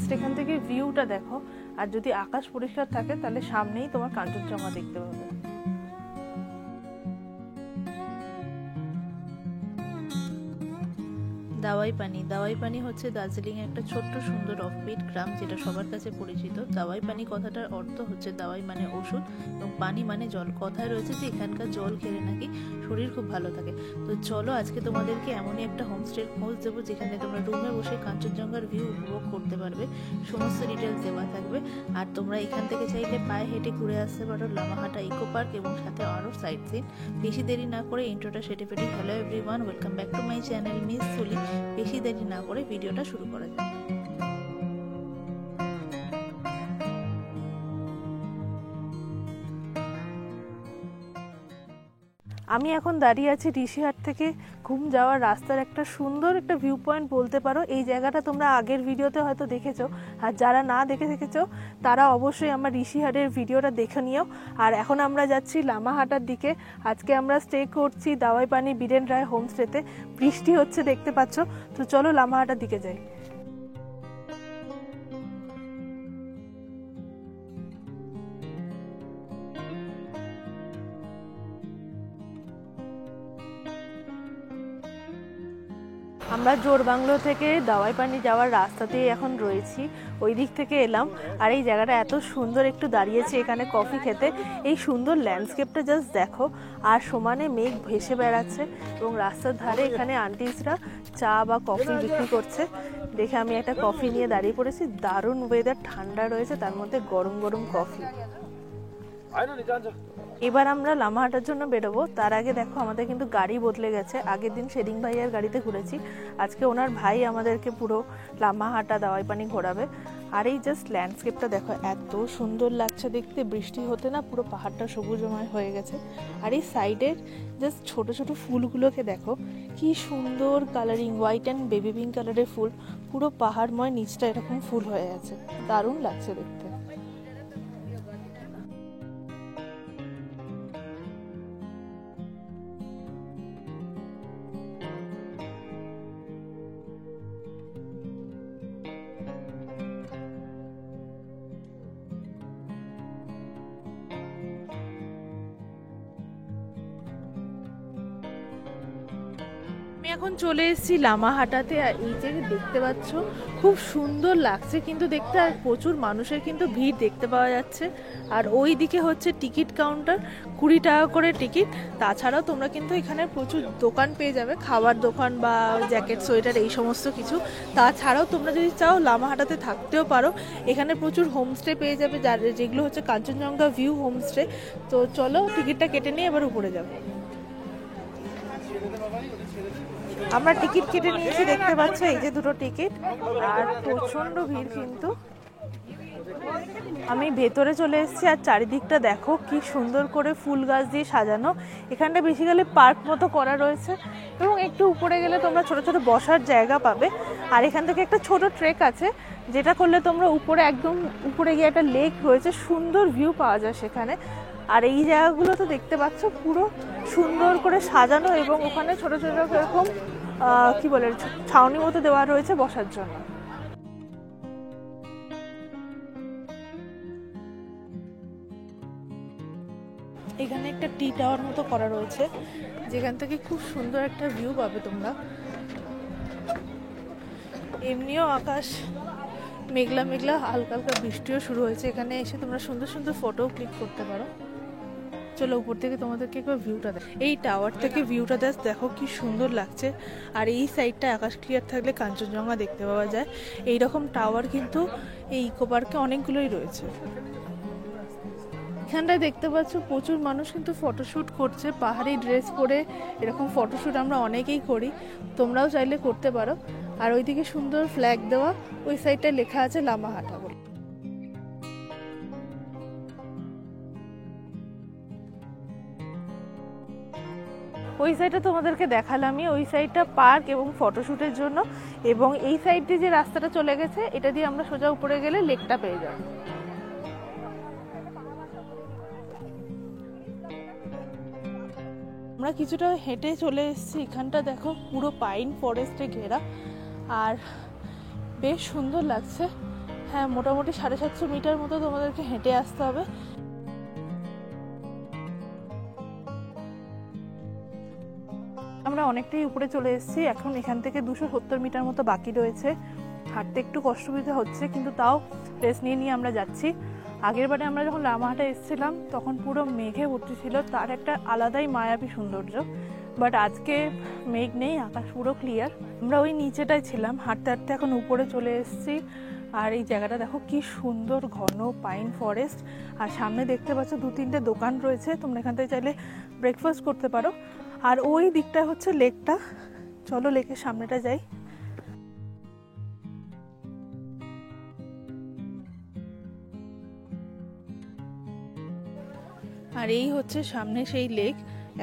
Just এখান থেকে ভিউটা দেখো, আর যদি আকাশ পরিষ্কার থাকে তাহলে সামনেই তোমার কাঞ্চনজঙ্ঘা দেখতে পাবে। দাওয়াই পানি হচ্ছে দার্জিলিং এর একটা ছোট্ট সুন্দর অফবিট গ্রাম, যেটা সবার কাছে পরিচিত। দাওয়াই পানি কথাটার অর্থ হচ্ছে দাওয়াই মানে ওষুধ এবং পানি মানে জল। কথায় রয়েছে যে এখানকার জল খেলে নাকি শরীর খুব ভালো থাকে। তো চলো আজকে তোমাদেরকে এমনই একটা হোমস্টের খোঁজ দেবো যেখানে তোমরা রুমে বসে কাঞ্চনজঙ্ঘার ভিউ উপভোগ করতে পারবে। সমস্ত ডিটেলস দেওয়া থাকবে। আর তোমরা এখান থেকে চাইলে পায়ে হেঁটে ঘুরে আসতে পারো লামাহাটা ইকো পার্ক এবং সাথে আরও সাইট সিন। বেশি দেরি না করে ইন্ট্রোটা সেটে ফেটি। Hello everyone, welcome back to my channel miss সুলি। বেশি দেরি না করে ভিডিওটা শুরু করা যাক। আমি এখন দাঁড়িয়ে আছি ঋষিহাট থেকে ঘুম যাওয়ার রাস্তার একটা সুন্দর একটা ভিউ পয়েন্ট বলতে পারো। এই জায়গাটা তোমরা আগের ভিডিওতে হয়তো দেখেছো, আর যারা না দেখেছো তারা অবশ্যই আমার ঋষিহাটের ভিডিওটা দেখে নিও। আর এখন আমরা যাচ্ছি লামাহাটার দিকে। আজকে আমরা স্টে করছি দাওয়াই পানি বীরেন রায় হোমস্টেতে। বৃষ্টি হচ্ছে দেখতে পাচ্ছ। তো চলো লামাহাটার দিকে যাই। আমরা জোরবাংলো থেকে দাওয়াই পানি যাওয়ার রাস্তাতেই এখন রয়েছি, ওই দিক থেকে এলাম। আর এই জায়গাটা এত সুন্দর, একটু দাঁড়িয়েছি এখানে কফি খেতে। এই সুন্দর ল্যান্ডস্কেপটা জাস্ট দেখো, আর সমানে মেঘ ভেসে বেড়াচ্ছে এবং রাস্তার ধারে এখানে আন্টিসরা চা বা কফি বিক্রি করছে। দেখে আমি একটা কফি নিয়ে দাঁড়িয়ে পড়েছি। দারুণ ওয়েদার, ঠান্ডা রয়েছে, তার মধ্যে গরম গরম কফি। এবার আমরা লামাহাটার জন্য বেরোবো। তার আগে দেখো আমাদের কিন্তু গাড়ি বদলে গেছে। আগের দিন শেরিং ভাইয়ার গাড়িতে ঘুরেছি, আজকে ওনার ভাই আমাদেরকে পুরো লামাহাটা দাওয়াই পানি ঘোরাবে। আর এই জাস্ট ল্যান্ডস্কেপটা দেখো, এত সুন্দর লাগছে দেখতে। বৃষ্টি হতে না পুরো পাহাড়টা সবুজময় হয়ে গেছে। আর এই সাইডের জাস্ট ছোট ছোট ফুলগুলোকে দেখো, কি সুন্দর colouring, white and baby pink কালারের ফুল। পুরো পাহাড়ময় নিচটা এরকম ফুল হয়ে আছে, দারুণ লাগছে দেখতে। এখন চলে এসেছি লামাহাটাতে। আর এই যে দেখতে পাচ্ছ খুব সুন্দর লাগছে কিন্তু দেখতে, আর প্রচুর মানুষের কিন্তু ভিড় দেখতে পাওয়া যাচ্ছে। আর ওই দিকে হচ্ছে টিকিট কাউন্টার, 20 টাকা করে টিকিট। তাছাড়াও তোমরা কিন্তু এখানে প্রচুর দোকান পেয়ে যাবে, খাবার দোকান বা জ্যাকেট সোয়েটার এই সমস্ত কিছু। তাছাড়াও তোমরা যদি চাও লামাহাটাতে থাকতেও পারো। এখানে প্রচুর হোমস্টে পেয়ে যাবে, যেগুলো হচ্ছে কাঞ্চনজঙ্ঘা ভিউ হোমস্টে। তো চলো টিকিটটা কেটে নিয়ে এবার উপরে যাবো। আমরা টিকিট কেটে নিয়েছি, দেখতে পাচ্ছ এই যে দুটো টিকিট। আর প্রচন্ড ভিড় কিন্তু। আমি ভেতরে চলে এসেছি, আর চারিদিকটা দেখো কি সুন্দর করে ফুল গাছ দিয়ে সাজানো। এখানটা বেসিক্যালি পার্ক মতো করা রয়েছে এবং একটু উপরে গেলে তোমরা ছোট ছোট বসার জায়গা পাবে। আর এখান থেকে একটা ছোট ট্রেক আছে, যেটা করলে তোমরা উপরে একদম উপরে গিয়ে একটা লেক রয়েছে, সুন্দর ভিউ পাওয়া যায় সেখানে। আর এই জায়গাগুলো তো দেখতে পাচ্ছ পুরো সুন্দর করে সাজানো, এবং ওখানে ছোট ছোট এরকম কি বলে ছাউনি মতো দেওয়া রয়েছে বসার জন্য। এখানে একটা টি টাওয়ার মতো করা রয়েছে, যেখান থেকে খুব সুন্দর একটা ভিউ পাবে তোমরা। এমনিও আকাশ মেঘলা মেঘলা, হালকা হালকা বৃষ্টিও শুরু হয়েছে। এখানে এসে তোমরা সুন্দর সুন্দর ফটো ক্লিক করতে পারো। চলো উপর থেকে তোমাদেরকে একবার ভিউটা দেখ। এই টাওয়ার থেকে ভিউটা দেখো কি সুন্দর লাগছে। আর এই সাইডটা আকাশ ক্লিয়ার থাকলে কাঞ্চনজঙ্ঘা দেখতে পাওয়া যায়। এইরকম টাওয়ার কিন্তু এই ইকো পার্কে অনেকগুলোই রয়েছে। এখানটায় দেখতে পাচ্ছ প্রচুর মানুষ কিন্তু ফটোশ্যুট করছে, পাহাড়ি ড্রেস পরে। এরকম ফটোশ্যুট আমরা অনেকেই করি, তোমরাও চাইলে করতে পারো। আর ওইদিকে সুন্দর ফ্ল্যাগ দেওয়া, ওই সাইডটায় লেখা আছে লামাহাটা বলে। ওই সাইডটা তোমাদেরকে দেখালামই, ওই সাইডটা পার্ক এবং ফটোশ্যুটের জন্য। এবং এই সাইড দিয়ে যে রাস্তাটা চলে গেছে, এটা দিয়ে আমরা সোজা উপরে গেলে লেকটা পেয়ে যাব। আমরা কিছুটা হেঁটে চলে এসেছি। এখানটা দেখো পুরো পাইন ফরেস্টে ঘেরা, আর বেশ সুন্দর লাগছে। হ্যাঁ, মোটামুটি 750 মিটার মতো তোমাদেরকে হেঁটে আসতে হবে। আমরা অনেকটাই উপরে চলে এসেছি, এখন এখান থেকে 270 মিটার মতো বাকি রয়েছে। হাঁটতে একটু কষ্টবিধা হচ্ছে, কিন্তু তাও রেস্ট নিয়ে নিয়ে আমরা যাচ্ছি। আগের বারে আমরা যখন লামাহাটে এসেছিলাম তখন পুরো মেঘে ভর্তি ছিল, তার একটা আলাদাই মায়াবী সৌন্দর্য। বাট আজকে মেঘ নেই, আকাশ পুরো ক্লিয়ার। আমরা ওই নিচেটাই ছিলাম, হাঁটতে হাঁটতে এখন উপরে চলে এসেছি। আর এই জায়গাটা দেখো কি সুন্দর, ঘন পাইন ফরেস্ট। আর সামনে দেখতে পাচ্ছ 2-3টে দোকান রয়েছে, তোমরা এখান থেকে চাইলে ব্রেকফাস্ট করতে পারো। আর ওই দিকটা হচ্ছে লেকটা, চলো লেকের সামনেটা যাই। আর এই হচ্ছে সামনে সেই লেক।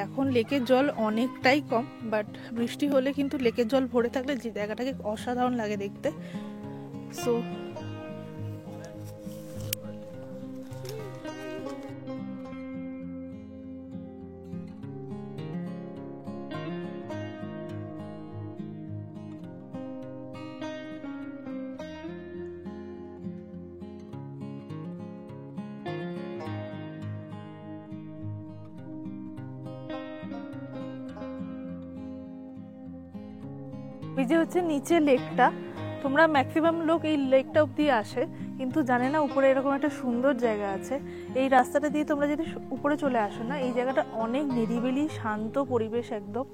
এখন লেকের জল অনেকটাই কম, বাট বৃষ্টি হলে কিন্তু লেকের জল ভরে থাকলে যে জায়গাটাকে অসাধারণ লাগে দেখতে। সো এই যে হচ্ছে নিচে লেকটা, তোমরা ম্যাক্সিমাম লোক এই লেকটা অব্দি আসে, কিন্তু জানে না উপরে এরকম একটা সুন্দর জায়গা আছে। এই রাস্তাটা দিয়ে তোমরা যদি উপরে চলে আসো না, এই জায়গাটা অনেক নিরিবিলি শান্ত পরিবেশ, একদম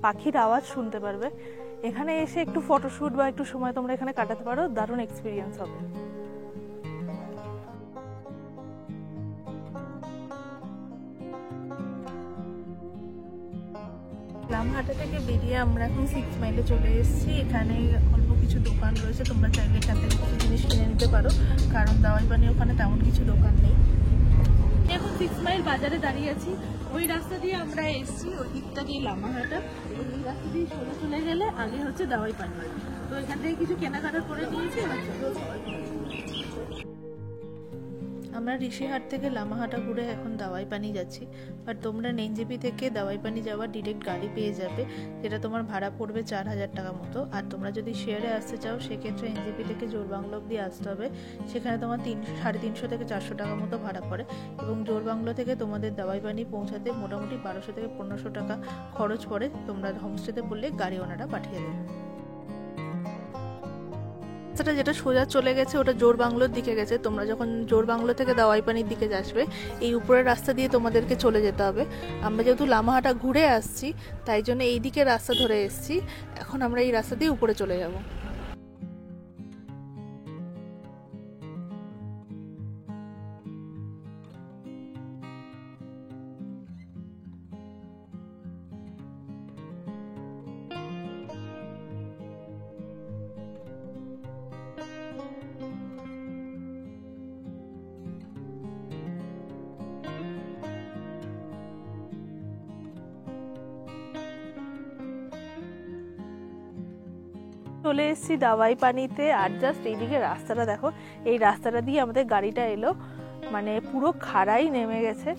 পাখির আওয়াজ শুনতে পারবে। এখানে এসে একটু ফটোশ্যুট বা একটু সময় তোমরা এখানে কাটাতে পারো, দারুণ এক্সপিরিয়েন্স হবে। লামহাটা থেকে বেরিয়ে আমরা এখন 6 মাইলে চলে এসেছি। এখানে অল্প কিছু দোকান রয়েছে, তোমরা চাইলে এখান থেকে কিছু জিনিস কিনে নিতে পারো, কারণ দাওয়াই পানি ওখানে তেমন কিছু দোকান নেই। এখন 6 মাইল বাজারে দাঁড়িয়ে আছি। ওই রাস্তা দিয়ে আমরা এসেছি, ওই দিকটা দিয়ে লামাহাটা, এই রাস্তা দিয়ে চলে গেলে আগে হচ্ছে দাওয়াই পানি। তো এখান থেকে কিছু কেনাকাটা করে নিয়েছি। আমরা ঋষিহাট থেকে লামাহাটা ঘুরে এখন দাওয়াই পানি যাচ্ছি। আর তোমরা এনজেপি থেকে দাওয়াই পানি যাওয়ার ডিরেক্ট গাড়ি পেয়ে যাবে, যেটা তোমার ভাড়া পড়বে 4000 টাকা মতো। আর তোমরা যদি শেয়ারে আসতে চাও সেক্ষেত্রে এনজেপি থেকে জোরবাংলো অব্দি আসতে হবে, সেখানে তোমার 350 থেকে 400 টাকা মতো ভাড়া পড়ে। এবং জোরবাংলো থেকে তোমাদের দাওয়াই পানি পৌঁছাতে মোটামুটি 1200 থেকে 1500 টাকা খরচ পড়ে। তোমরা হোমস্টেতে বললে গাড়ি ওনারা পাঠিয়ে দেবে। রাস্তাটা যেটা সোজা চলে গেছে ওটা জোরবাংলোর দিকে গেছে। তোমরা যখন জোরবাংলো থেকে দাওয়াই পানির দিকে আসবে, এই উপরের রাস্তা দিয়ে তোমাদেরকে চলে যেতে হবে। আমরা যেহেতু লামাহাটা ঘুরে আসছি, তাই জন্য এই দিকে রাস্তা ধরে এসেছি। এখন আমরা এই রাস্তা দিয়ে উপরে চলে যাব। চলে এসেছি দাওয়াই পানিতে। আর জাস্ট এইদিকে রাস্তাটা দেখো, এই রাস্তাটা দিয়ে আমাদের গাড়িটা এলো, মানে পুরো খাড়াই নেমে গেছে।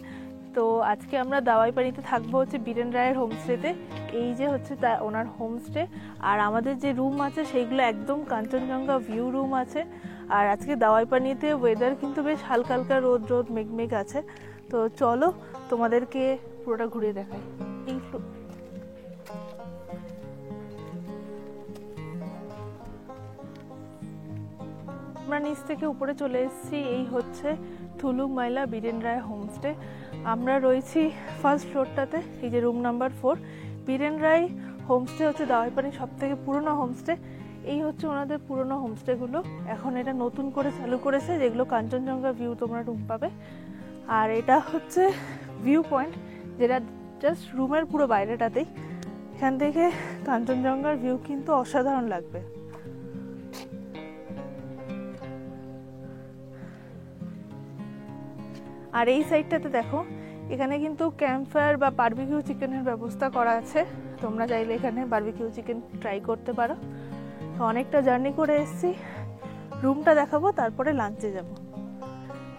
তো আজকে আমরা দাওয়াই পানিতে থাকবো হচ্ছে বীরেন রায়ের হোমস্টেতে। এই যে হচ্ছে ওনার হোমস্টে। আর আমাদের যে রুম আছে সেইগুলো একদম কাঞ্চনজঙ্ঘা ভিউ রুম আছে। আর আজকে দাওয়াই পানিতে ওয়েদার কিন্তু বেশ হালকা হালকা রোদ রোদ মেঘ মেঘ আছে। তো চলো তোমাদেরকে পুরোটা ঘুরিয়ে দেখাই। আমরা নিচ থেকে উপরে চলে এসেছি। এই হচ্ছে থুলুং মাইলা বীরেন রায় হোমস্টে। আমরা রয়েছি ফার্স্ট ফ্লোরটাতে, এই যে রুম নাম্বার 4। বীরেন রায় হোমস্টে হচ্ছে দাওয়াই পানির সব থেকে পুরনো হোমস্টে। এই হচ্ছে ওনাদের পুরনো হোমস্টেগুলো, এখন এটা নতুন করে চালু করেছে, যেগুলো কাঞ্চনজঙ্ঘা ভিউ তোমরা রুম পাবে। আর এটা হচ্ছে ভিউ পয়েন্ট, যেটা জাস্ট রুমের পুরো বাইরেটাতেই। এখান থেকে কাঞ্চনজঙ্ঘার ভিউ কিন্তু অসাধারণ লাগবে। আর এই সাইডটাতে দেখো, এখানে কিন্তু ক্যাম্প ফায়ার বা বারবিকিউ চিকেনের ব্যবস্থা করা আছে। তোমরা চাইলে এখানে বারবিকিউ চিকেন ট্রাই করতে পারো। তো অনেকটা জার্নি করে এসেছি, রুমটা দেখাবো, তারপরে লাঞ্চে যাব।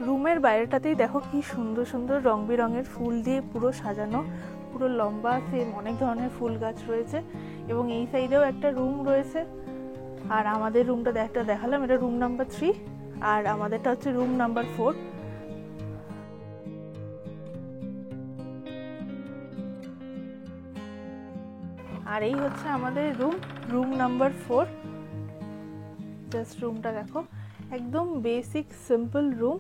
রুমের বাইরেটাতেই দেখো কি সুন্দর সুন্দর রং বেরঙের ফুল দিয়ে পুরো সাজানো, পুরো লম্বা সেম অনেক ধরনের ফুল গাছ রয়েছে। এবং এই সাইডেও একটা রুম রয়েছে। আর আমাদের রুমটা একটা দেখালাম, এটা রুম নাম্বার 3। আর আমাদেরটা হচ্ছে রুম নাম্বার 4। আর এই হচ্ছে আমাদের রুম নাম্বার 4। জাস্ট রুমটা দেখো, একদম বেসিক সিম্পল রুম।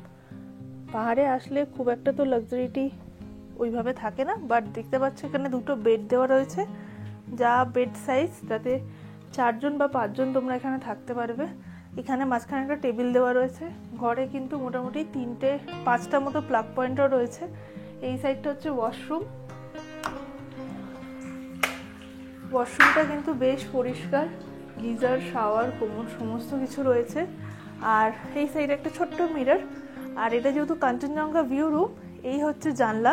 পাহাড়ে আসলে খুব একটা তো লাক্সারিটি ওইভাবে থাকে না, বাট দেখতে পাচ্ছ এখানে দুটো বেড দেওয়া রয়েছে, যা বেড সাইজ, তাতে 4 জন বা 5 জন তোমরা এখানে থাকতে পারবে। এখানে মাঝখানে একটা টেবিল দেওয়া রয়েছে। ঘরে কিন্তু মোটামুটি 5টা মতো প্লাগ পয়েন্টও রয়েছে। এই সাইডটা হচ্ছে ওয়াশরুমটা কিন্তু বেশ পরিষ্কার, গিজার, শাওয়ার, কোমর সমস্ত কিছু রয়েছে। আর এই সাইডে একটা ছোট্ট মিরর। আর এটা যেহেতু কাঞ্চনজঙ্ঘা ভিউ রুম, এই হচ্ছে জানলা।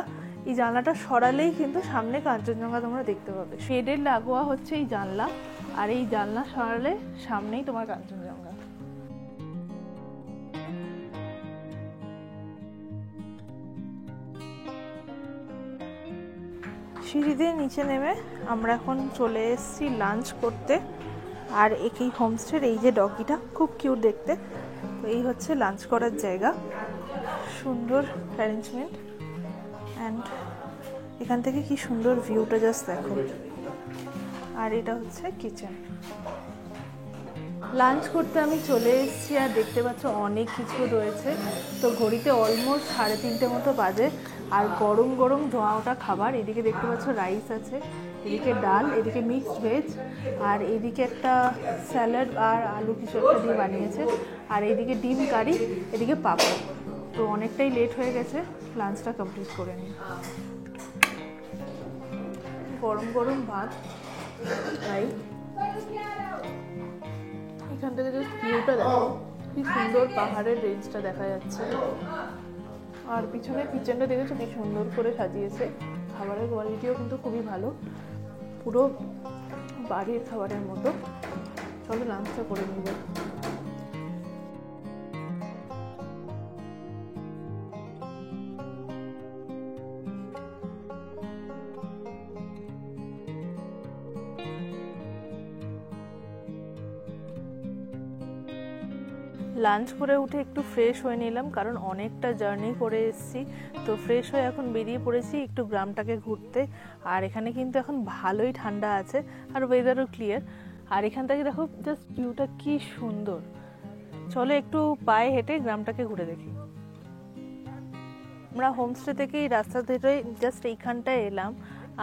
এই জানলাটা সরালেই কিন্তু সামনে কাঞ্চনজঙ্ঘা তোমরা দেখতে পাবে। শেডের লাগোয়া হচ্ছে এই জানলা, আর এই জানলা সরালে সামনেই তোমার কাঞ্চনজঙ্ঘা। সিঁড়ি দিয়ে নিচে নেমে আমরা এখন চলে এসেছি লাঞ্চ করতে। আর এই হোমস্টের এই যে ডগিটা খুব কিউট দেখতে। তো এই হচ্ছে লাঞ্চ করার জায়গা, সুন্দর অ্যারেঞ্জমেন্ট। অ্যান্ড এখান থেকে কি সুন্দর ভিউটা জাস্ট দেখো। আর এটা হচ্ছে কিচেন। লাঞ্চ করতে আমি চলে এসেছি, আর দেখতে পাচ্ছ অনেক কিছু রয়েছে। তো ঘড়িতে অলমোস্ট 3:30 মতো বাজে, আর গরম গরম ধোঁয়া ওঠা খাবার। এদিকে দেখতে পাচ্ছ রাইস আছে, এদিকে ডাল, এদিকে মিক্সড ভেজ, আর এদিকে একটা স্যালাড আর আলু কিছু একটা দিয়ে বানিয়েছে, আর এদিকে ডিম কারি, এদিকে পাপড়। তো অনেকটাই লেট হয়ে গেছে, লাঞ্চটা কমপ্লিট করে নিই। গরম গরম ভাত খাই। এখান থেকে জাস্ট ভিউটা দেখো, কি সুন্দর পাহাড়ের রেঞ্জটা দেখা যাচ্ছে। আর পিছনে কিচেনটা দেখেছো কি সুন্দর করে সাজিয়েছে। খাবারের কোয়ালিটিও কিন্তু খুবই ভালো, পুরো বাড়ির খাবারের মতো। চলো লাঞ্চটা করে নিব। লাঞ্চ করে উঠে একটু ফ্রেশ হয়ে নিলাম, কারণ অনেকটা জার্নি করে এসেছি। তো ফ্রেশ হয়ে এখন বেরিয়ে পড়েছি একটু গ্রামটাকে ঘুরতে। আর এখানে কিন্তু এখন ভালোই ঠান্ডা আছে, আর ওয়েদারও ক্লিয়ার। আর এখান থেকে দেখো জাস্ট ভিউটা কি সুন্দর। চলো একটু পায়ে হেঁটে গ্রামটাকে ঘুরে দেখি। আমরা হোমস্টে থেকে এই রাস্তা ধরে জাস্ট এইখানটায় এলাম,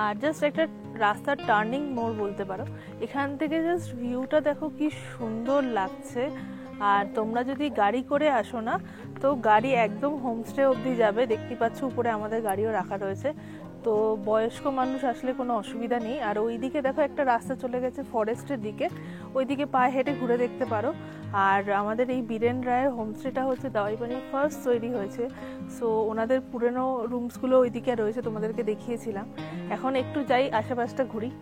আর জাস্ট একটা রাস্তার টার্নিং মোড় বলতে পারো। এখান থেকে জাস্ট ভিউটা দেখো কি সুন্দর লাগছে। আর তোমরা যদি গাড়ি করে আসো না, তো গাড়ি একদম হোমস্টে অবধি যাবে। দেখতে পাচ্ছ উপরে আমাদের গাড়িও রাখা রয়েছে। তো বয়স্ক মানুষ আসলে কোনো অসুবিধা নেই। আর ওইদিকে দেখো একটা রাস্তা চলে গেছে ফরেস্টের দিকে, ওইদিকে পায়ে হেঁটে ঘুরে দেখতে পারো। আর আমাদের এই বীরেন রায়ের হোমস্টেটা হচ্ছে দাওয়াইপানির ফার্স্ট তৈরি হয়েছে। সো ওনাদের পুরনো রুমসগুলো ওইদিকে রয়েছে, তোমাদেরকে দেখিয়েছিলাম। এখন একটু যাই আশেপাশটা ঘুরি।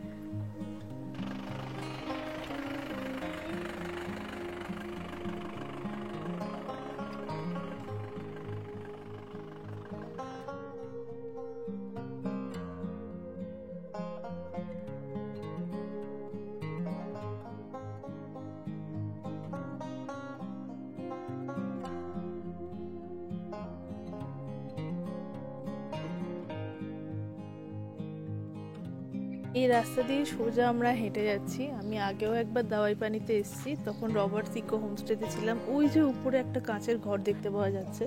এই রাস্তা দিয়ে সোজা আমরা হেঁটে যাচ্ছি। আমি আগেও একবার দাওয়াইপানিতে এসেছি, তখন রবার্টস ইকো হোমস্টেতে ছিলাম। ওই যে উপরে একটা কাঁচের ঘর দেখতে পাওয়া যাচ্ছে,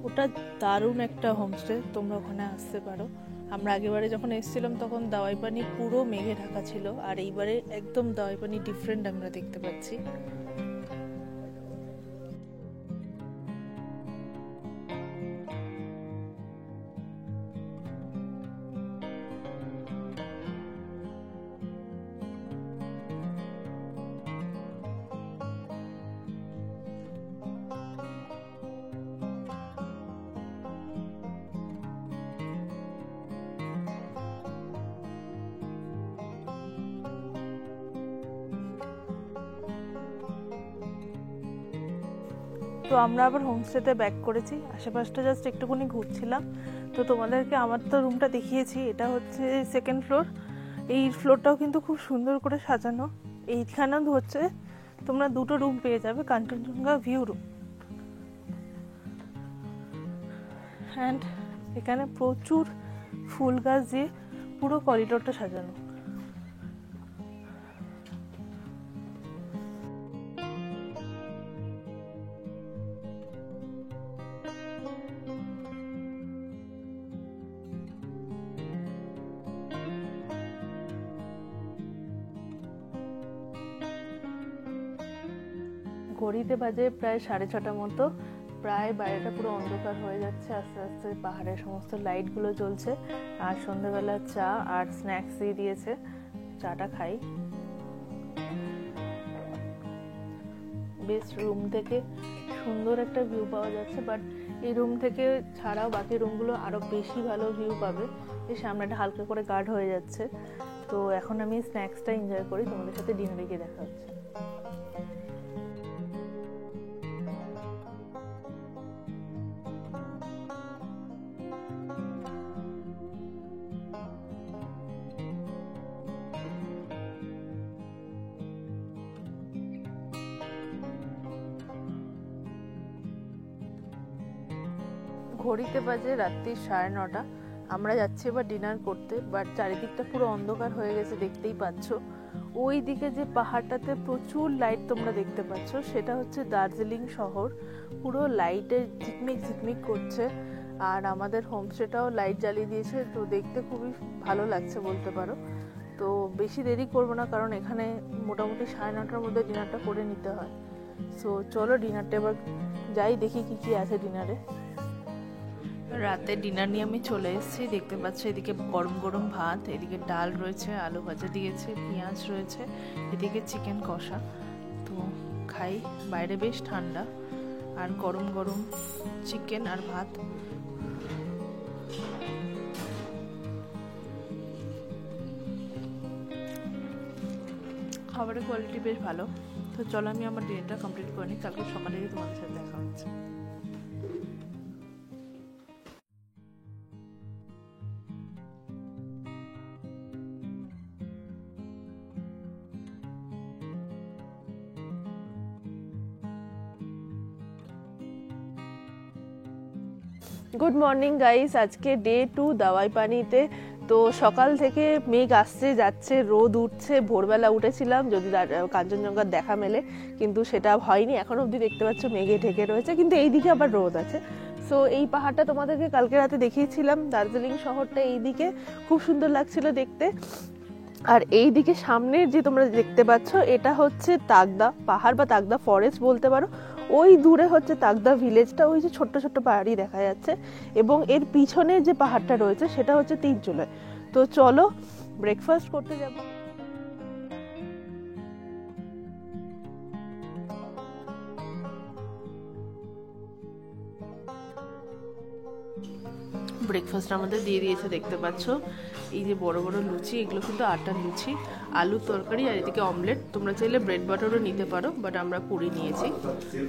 ওটা দারুণ একটা হোমস্টে, তোমরা ওখানে আসতে পারো। আমরা আগেবারে যখন এসেছিলাম তখন দাওয়াইপানি পুরো মেঘে ঢাকা ছিল, আর এইবারে একদম দাওয়াইপানি ডিফারেন্ট আমরা দেখতে পাচ্ছি। তো আমরা আবার হোমস্টেতে ব্যাক করেছি। আশেপাশটা জাস্ট একটুখানি ঘুরছিলাম। তো তোমাদেরকে আমার তো রুমটা দেখিয়েছি, এটা হচ্ছে 2nd ফ্লোর। এই ফ্লোরটাও কিন্তু খুব সুন্দর করে সাজানো। এইখানেও হচ্ছে তোমরা 2টো রুম পেয়ে যাবে, কাঞ্চনজঙ্ঘা ভিউ রুম। অ্যান্ড এখানে প্রচুর ফুল গাছ দিয়ে পুরো করিডোরটা সাজানো। ঘড়িতে বাজে প্রায় 6:30 মতো, প্রায় বাইরেটা পুরো অন্ধকার হয়ে যাচ্ছে। আস্তে আস্তে পাহাড়ের সমস্ত লাইটগুলো জ্বলছে, আর সন্ধ্যাবেলা চা আর স্ন্যাক্স দিয়ে দিয়েছে, চাটা খাই। বেশ রুম থেকে সুন্দর একটা ভিউ পাওয়া যাচ্ছে, বাট এই রুম থেকে ছাড়াও বাকি রুমগুলো আরো বেশি ভালো ভিউ পাবে। এই সামনেটা হালকা করে গার্ড হয়ে যাচ্ছে। তো এখন আমি স্ন্যাক্সটা এনজয় করি, তোমাদের সাথে ডিনারে গিয়ে দেখা হচ্ছে। ঘড়িতে বাজে রাত্রি 9:30। আমরা যাচ্ছি এবার ডিনার করতে, বাট চারিদিকটা পুরো অন্ধকার হয়ে গেছে, দেখতেই পাচ্ছ। ওই দিকে যে পাহাড়টাতে প্রচুর লাইট তোমরা দেখতে পাচ্ছ, সেটা হচ্ছে দার্জিলিং শহর। পুরো লাইটে ঝিকমিক ঝিকমিক করছে, আর আমাদের হোমস্টেটাও লাইট জ্বালিয়ে দিয়েছে। তো দেখতে খুবই ভালো লাগছে বলতে পারো। তো বেশি দেরি করবো না, কারণ এখানে মোটামুটি 9:30টার মধ্যে ডিনারটা করে নিতে হয়। সো চলো ডিনারটা এবার যাই, দেখি কি কি আছে ডিনারে। রাতে ডিনার নিয়ে আমি চলে এসেছি। দেখতে পাচ্ছ এদিকে গরম গরম ভাত, এদিকে ডাল রয়েছে, আলু ভাজা দিয়েছে, পেঁয়াজ রয়েছে, এদিকে চিকেন কষা। তো খাই, বাইরে বেশ ঠান্ডা, আর গরম গরম চিকেন আর ভাত। খাবারের কোয়ালিটি বেশ ভালো। তো চলো আমি আমার ডিনারটা কমপ্লিট করে নিই, কালকে সকালে তোমাদের সাথে দেখা হচ্ছে। গুড মর্নিং গাইস, আজকে ডে 2 দাওয়াই পানিতে। তো সকাল থেকে মেঘ আসছে যাচ্ছে, রোদ উঠছে। ভোরবেলা উঠেছিলাম যদি কাঞ্চনজঙ্ঘার দেখা মেলে, কিন্তু সেটা হয়নি। এখন অবধি দেখতে পাচ্ছ মেঘে ঢেকে রয়েছে, কিন্তু এইদিকে আবার রোদ আছে। সো এই পাহাড়টা তোমাদেরকে কালকে রাতে দেখিয়েছিলাম, দার্জিলিং শহরটা এইদিকে খুব সুন্দর লাগছিল দেখতে। আর এই দিকে সামনের যে তোমরা দেখতে পাচ্ছ, এটা হচ্ছে তাগদা পাহাড় বা তাগদা ফরেস্ট বলতে পারো। ওই দূরে হচ্ছে তাগদা ভিলেজটা, ওই যে ছোট্ট ছোট্ট পাহাড়ি দেখা যাচ্ছে। এবং এর পিছনে যে পাহাড়টা রয়েছে সেটা হচ্ছে তিনচুলে। তো চলো ব্রেকফাস্ট করতে যাবো। ব্রেকফাস্ট আমাদের দিয়ে দিয়েছে, দেখতে পাচ্ছ এই যে বড় বড় লুচি, এগুলো কিন্তু আটার লুচি, আলুর তরকারি, আর এদিকে অমলেট। তোমরা চাইলে ব্রেড বাটারও নিতে পারো, বাট আমরা পুরি নিয়েছি।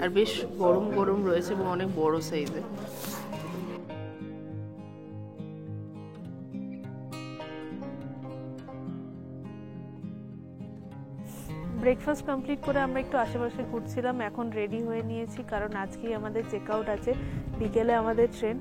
আর বেশ গরম গরম রয়েছে এবং অনেক বড় সাইজে। ব্রেকফাস্ট কমপ্লিট করে আমরা একটু আশেপাশে ঘুরছিলাম। এখন রেডি হয়ে নিয়েছি, কারণ আজকেই আমাদের চেক আউট আছে, বিকেলে আমাদের ট্রেন।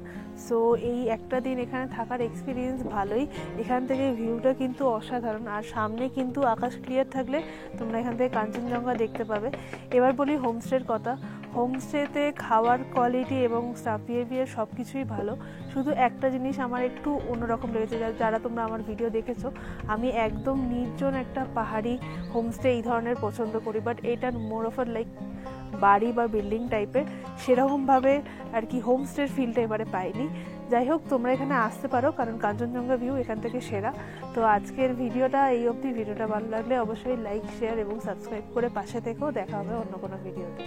সো এই একটা দিন এখানে থাকার এক্সপিরিয়েন্স ভালোই। এখান থেকে ভিউটা কিন্তু অসাধারণ, আর সামনে কিন্তু আকাশ ক্লিয়ার থাকলে তোমরা এখান থেকে কাঞ্চনজঙ্ঘা দেখতে পাবে। এবার বলি হোমস্টের কথা। হোমস্টেতে খাওয়ার কোয়ালিটি এবং স্টাফ বিহেভিয়ার সব কিছুই ভালো। শুধু একটা জিনিস আমার একটু অন্যরকম লেগেছে, যারা তোমরা আমার ভিডিও দেখেছো, আমি একদম নির্জন একটা পাহাড়ি হোমস্টে এই ধরনের পছন্দ করি। বাট এটা মোর অফ লাইক বাড়ি বা বিল্ডিং টাইপের, সেরকমভাবে আর কি হোমস্টের ফিলটা এবারে পাইনি। যাই হোক, তোমরা এখানে আসতে পারো, কারণ কাঞ্চনজঙ্ঘা ভিউ এখান থেকে সেরা। তো আজকের ভিডিওটা এই অবধি। ভিডিওটা ভালো লাগলে অবশ্যই লাইক, শেয়ার এবং সাবস্ক্রাইব করে পাশে থেকেও। দেখা হবে অন্য কোনো ভিডিওতে।